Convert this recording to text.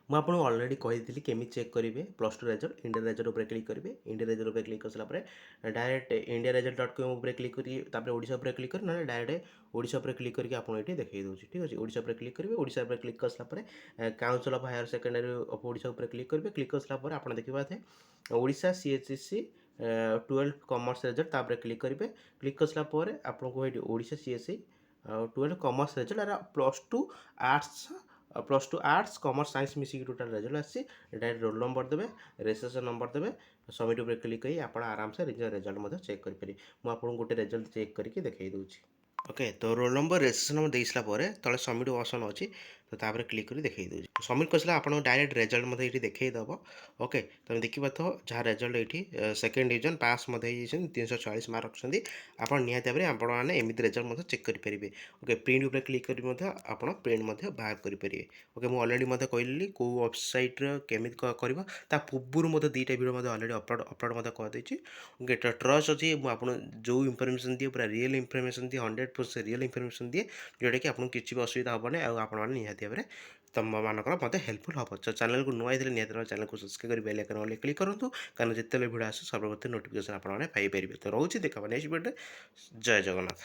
ମୁଁ ଆପଣଙ୍କୁ ଅଲରେଡ଼ି କହିଥିଲି କେମିତି ଚେକ୍ କରିବେ plus two result. India result ଉପରେ କ୍ଲିକ୍ କରିବେ। ଇଣ୍ଡିଆ ରେଜଲ୍ଟ ଉପରେ କ୍ଲିକ୍ କରିସାରିଲା ପରେ direct India result dot com ଉପରେ କ୍ଲିକ୍ କରି ତାପରେ ଓଡ଼ିଶା ଉପରେ କ୍ଲିକ୍ କରି ନହେଲେ ଡାଇରେକ୍ଟ ଓଡ଼ିଶା ଉପରେ କ୍ଲିକ୍ କରିକି ଆପଣ ଏଠି ଦେଖେଇ ଦେଉଛି। ଠିକ୍ ଅଛି, ଓଡ଼ିଶା ଉପରେ କ୍ଲିକ୍ କରିବେ। ଓଡ଼ିଶା ଉପରେ କ୍ଲିକ୍ କରିସାରିଲା ପରେ council of higher secondary of Odisha ଉପରେ କ୍ଲିକ୍ କରିବେ। କ୍ଲିକ୍ କରିସାରିଲା ପରେ ଆପଣ ଦେଖିବା କଥା ଓଡ଼ିଶା CHSE 12 କମର୍ସ ରେଜଲ୍ଟ ତାପରେ କ୍ଲିକ୍ କରିବେ। କ୍ଲିକ୍ କରିସାରିଲା ପରେ ଆପଣଙ୍କୁ ଏଇଠି ଓଡ଼ିଶା CSE 12 କମର୍ସ ରେଜଲ୍ଟ ଏରା plus two arts commerce science ମିଶିକି ଟୋଟାଲ୍ ରେଜଲ୍ଟ ଆସିଛି। ଡାଇରେକ୍ଟ ରୋଲ୍ ନମ୍ବର ଦେବେ, ରେଜିଷ୍ଟ୍ରେସନ୍ ନମ୍ବର ଦେବେ, ସବମିଟ୍ ଉପରେ କ୍ଲିକ୍ କରି ଆପଣ ଆରାମସେ ନିଜ ରେଜଲ୍ଟ ମଧ୍ୟ ଚେକ୍ କରିପାରିବେ। ମୁଁ ଆପଣଙ୍କୁ ଗୋଟେ ରେଜଲ୍ଟ ଚେକ୍ କରିକି ଦେଖେଇ ଦେଉଛି। ଓକେ, ତ ରୋଲ୍ ନମ୍ବର ରେଜିଷ୍ଟ୍ରେସନ୍ ନମ୍ବର ଦେଇସାରିଲା ପରେ ତଳେ ସବମିଟ୍ ଅପସନ୍ ଅଛି, ତ ତାପରେ କ୍ଲିକ୍ କରି ଦେଖେଇ ଦେଉଛି। ସବମିଟ୍ କରିସାରିଲା ଆପଣଙ୍କୁ ଡାଇରେକ୍ଟ ରେଜଲ୍ଟ ମଧ୍ୟ ଏଇଠି ଦେଖେଇ ଦେବ। ଓକେ, ତମେ ଦେଖିପାରୁଥିବ ଯାହା ରେଜଲ୍ଟ ଏଇଠି ସେକେଣ୍ଡ ଡିଭିଜନ୍ ପାସ୍ ମଧ୍ୟ ହେଇଯାଇଛନ୍ତି, 340 ମାର୍କ ରଖିଛନ୍ତି। ଆପଣ ନିହାତି ଭାବରେ ଆପଣମାନେ ଏମିତି ରେଜଲ୍ଟ ମଧ୍ୟ ଚେକ୍ କରିପାରିବେ। ଓକେ, ପ୍ରିଣ୍ଟ ଉପରେ କ୍ଲିକ୍ କରି ମଧ୍ୟ ଆପଣ ପ୍ରିଣ୍ଟ ମଧ୍ୟ ବାହାର କରିପାରିବେ। ଓକେ, ମୁଁ ଅଲରେଡ଼ି ମଧ୍ୟ କହିଲି କେଉଁ ୱେବସାଇଟ୍ରେ କେମିତି କରିବ, ତା ପୂର୍ବରୁ ମଧ୍ୟ ଦୁଇଟା ଭିଡ଼ିଓ ମଧ୍ୟ ଅଲରେଡ଼ି ଅପଲୋଡ଼ ମଧ୍ୟ କରିଦେଇଛି। ଓକେ, ଟ୍ରଷ୍ଟ ଅଛି, ମୁଁ ଆପଣ ଯେଉଁ ଇନଫର୍ମେସନ୍ ଦିଏ ପୁରା ରିଏଲ୍ ଇନଫର୍ମେସନ୍ ଦିଏ, 100% ରିଏଲ୍ ଇନଫର୍ମେସନ୍ ଦିଏ, ଯେଉଁଟାକି ଆପଣଙ୍କୁ କିଛି ବି ଅସୁବିଧା ହେବନି। ଆଉ ଆପଣମାନେ ନିହାତି ଭାବରେ ତୁମମାନଙ୍କର ମୋତେ ହେଲ୍ପଫୁଲ୍ ହେବ। ତ ଚ୍ୟାନେଲକୁ ନୂଆ ହେଇଥିଲେ ନିହାତି ଭାବରେ ଚ୍ୟାନେଲକୁ ସବସ୍କ୍ରାଇବ୍ କରି ବେଲ୍ ଆଇକନ୍ ଅଲ୍ କ୍ଲିକ୍ କରନ୍ତୁ, କାରଣ ଯେତେବେଳେ ଭିଡ଼ିଓ ଆସେ ସର୍ବପ୍ରଥମେ ନୋଟିଫିକେସନ୍ ଆପଣମାନେ ପାଇପାରିବେ। ତ ରହୁଛି, ଦେଖା ନେକ୍ସଟ ଭିଡ଼ିଓରେ। ଜୟ ଜଗନ୍ନାଥ।